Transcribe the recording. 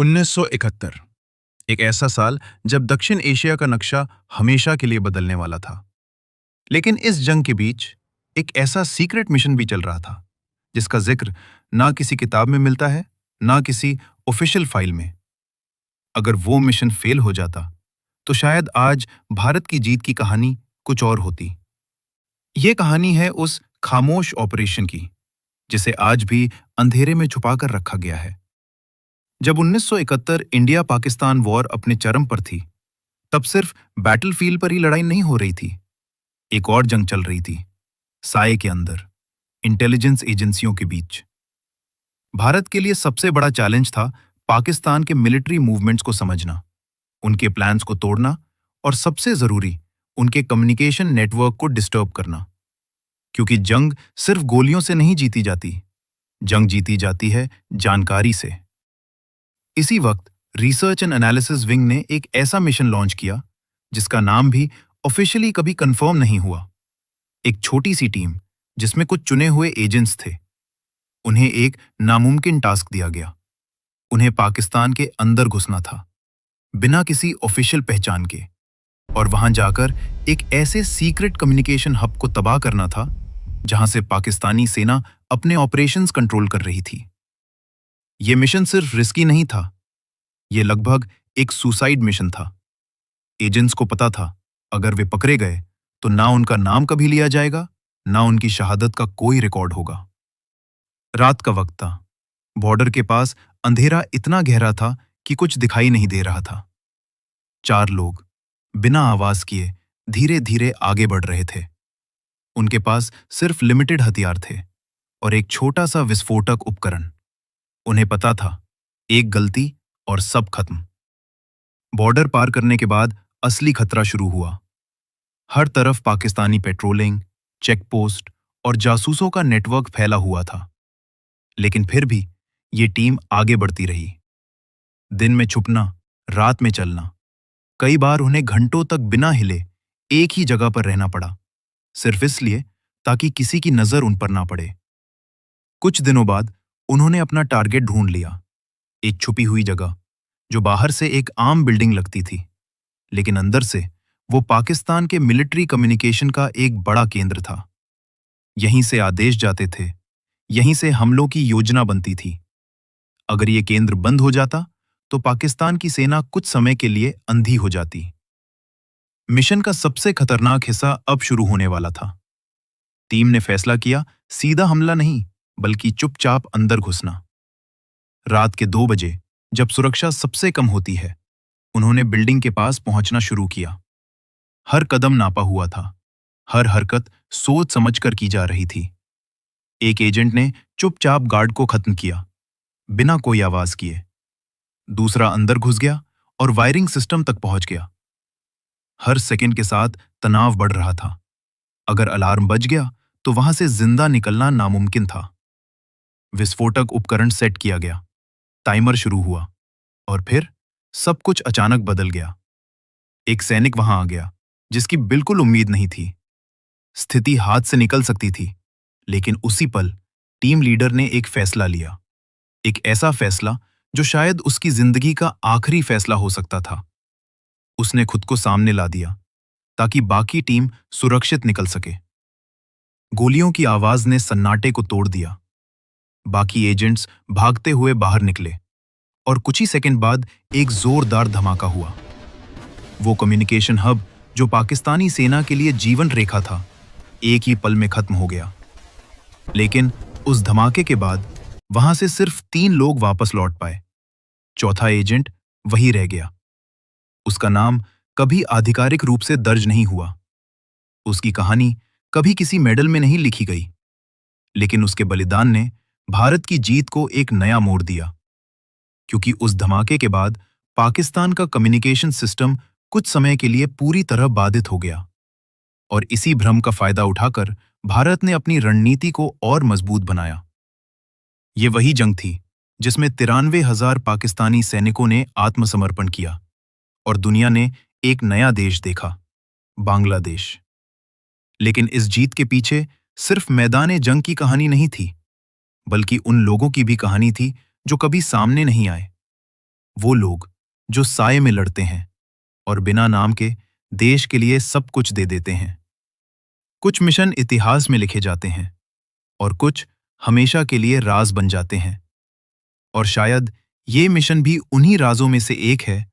1971 एक ऐसा साल जब दक्षिण एशिया का नक्शा हमेशा के लिए बदलने वाला था। लेकिन इस जंग के बीच एक ऐसा सीक्रेट मिशन भी चल रहा था जिसका जिक्र ना किसी किताब में मिलता है, ना किसी ऑफिशियल फाइल में। अगर वो मिशन फेल हो जाता तो शायद आज भारत की जीत की कहानी कुछ और होती। ये कहानी है उस खामोश ऑपरेशन की जिसे आज भी अंधेरे में छुपा कर रखा गया है। जब 1971 इंडिया पाकिस्तान वॉर अपने चरम पर थी, तब सिर्फ बैटलफील्ड पर ही लड़ाई नहीं हो रही थी। एक और जंग चल रही थी, साए के अंदर, इंटेलिजेंस एजेंसियों के बीच। भारत के लिए सबसे बड़ा चैलेंज था पाकिस्तान के मिलिट्री मूवमेंट्स को समझना, उनके प्लान्स को तोड़ना और सबसे जरूरी, उनके कम्युनिकेशन नेटवर्क को डिस्टर्ब करना। क्योंकि जंग सिर्फ गोलियों से नहीं जीती जाती, जंग जीती जाती है जानकारी से। इसी वक्त रिसर्च एंड एनालिसिस विंग ने एक ऐसा मिशन लॉन्च किया जिसका नाम भी ऑफिशियली कभी कंफर्म नहीं हुआ। एक छोटी सी टीम जिसमें कुछ चुने हुए एजेंट्स थे। उन्हें एक नामुमकिन टास्क दिया गया। उन्हें पाकिस्तान के अंदर घुसना था, बिना किसी ऑफिशियल पहचान के, और वहां जाकर एक ऐसे सीक्रेट कम्युनिकेशन हब को तबाह करना था जहां से पाकिस्तानी सेना अपने ऑपरेशंस कंट्रोल कर रही थी। यह मिशन सिर्फ रिस्की नहीं था, यह लगभग एक सुसाइड मिशन था। एजेंट्स को पता था अगर वे पकड़े गए तो ना उनका नाम कभी लिया जाएगा, ना उनकी शहादत का कोई रिकॉर्ड होगा। रात का वक्त था, बॉर्डर के पास अंधेरा इतना गहरा था कि कुछ दिखाई नहीं दे रहा था। 4 लोग बिना आवाज किए धीरे धीरे आगे बढ़ रहे थे। उनके पास सिर्फ लिमिटेड हथियार थे और एक छोटा सा विस्फोटक उपकरण। उन्हें पता था, एक गलती और सब खत्म। बॉर्डर पार करने के बाद असली खतरा शुरू हुआ। हर तरफ पाकिस्तानी पेट्रोलिंग, चेकपोस्ट और जासूसों का नेटवर्क फैला हुआ था। लेकिन फिर भी ये टीम आगे बढ़ती रही। दिन में छुपना, रात में चलना। कई बार उन्हें घंटों तक बिना हिले एक ही जगह पर रहना पड़ा, सिर्फ इसलिए ताकि किसी की नजर उन पर ना पड़े। कुछ दिनों बाद उन्होंने अपना टारगेट ढूंढ लिया, एक छुपी हुई जगह जो बाहर से एक आम बिल्डिंग लगती थी, लेकिन अंदर से वो पाकिस्तान के मिलिट्री कम्युनिकेशन का एक बड़ा केंद्र था। यहीं से आदेश जाते थे, यहीं से हमलों की योजना बनती थी। अगर ये केंद्र बंद हो जाता तो पाकिस्तान की सेना कुछ समय के लिए अंधी हो जाती। मिशन का सबसे खतरनाक हिस्सा अब शुरू होने वाला था। टीम ने फैसला किया, सीधा हमला नहीं, बल्कि चुपचाप अंदर घुसना। रात के 2 बजे, जब सुरक्षा सबसे कम होती है, उन्होंने बिल्डिंग के पास पहुंचना शुरू किया। हर कदम नापा हुआ था, हर हरकत सोच समझकर की जा रही थी। एक एजेंट ने चुपचाप गार्ड को खत्म किया, बिना कोई आवाज किए। दूसरा अंदर घुस गया और वायरिंग सिस्टम तक पहुंच गया। हर सेकंड के साथ तनाव बढ़ रहा था। अगर अलार्म बज गया तो वहां से जिंदा निकलना नामुमकिन था। विस्फोटक उपकरण सेट किया गया, टाइमर शुरू हुआ, और फिर सब कुछ अचानक बदल गया। एक सैनिक वहां आ गया जिसकी बिल्कुल उम्मीद नहीं थी। स्थिति हाथ से निकल सकती थी, लेकिन उसी पल टीम लीडर ने एक फैसला लिया। एक ऐसा फैसला जो शायद उसकी जिंदगी का आखिरी फैसला हो सकता था। उसने खुद को सामने ला दिया ताकि बाकी टीम सुरक्षित निकल सके। गोलियों की आवाज ने सन्नाटे को तोड़ दिया। बाकी एजेंट्स भागते हुए बाहर निकले और कुछ ही सेकंड बाद एक जोरदार धमाका हुआ। वो कम्युनिकेशन हब जो पाकिस्तानी सेना के लिए जीवन रेखा था, एक ही पल में खत्म हो गया। लेकिन उस धमाके के बाद वहां से सिर्फ 3 लोग वापस लौट पाए। चौथा एजेंट वही रह गया। उसका नाम कभी आधिकारिक रूप से दर्ज नहीं हुआ। उसकी कहानी कभी किसी मेडल में नहीं लिखी गई। लेकिन उसके बलिदान ने भारत की जीत को एक नया मोड़ दिया। क्योंकि उस धमाके के बाद पाकिस्तान का कम्युनिकेशन सिस्टम कुछ समय के लिए पूरी तरह बाधित हो गया, और इसी भ्रम का फायदा उठाकर भारत ने अपनी रणनीति को और मजबूत बनाया। ये वही जंग थी जिसमें 93,000 पाकिस्तानी सैनिकों ने आत्मसमर्पण किया और दुनिया ने एक नया देश देखा, बांग्लादेश। लेकिन इस जीत के पीछे सिर्फ मैदान जंग की कहानी नहीं थी, बल्कि उन लोगों की भी कहानी थी जो कभी सामने नहीं आए। वो लोग जो साए में लड़ते हैं और बिना नाम के देश के लिए सब कुछ दे देते हैं। कुछ मिशन इतिहास में लिखे जाते हैं और कुछ हमेशा के लिए राज बन जाते हैं। और शायद ये मिशन भी उन्हीं राजों में से एक है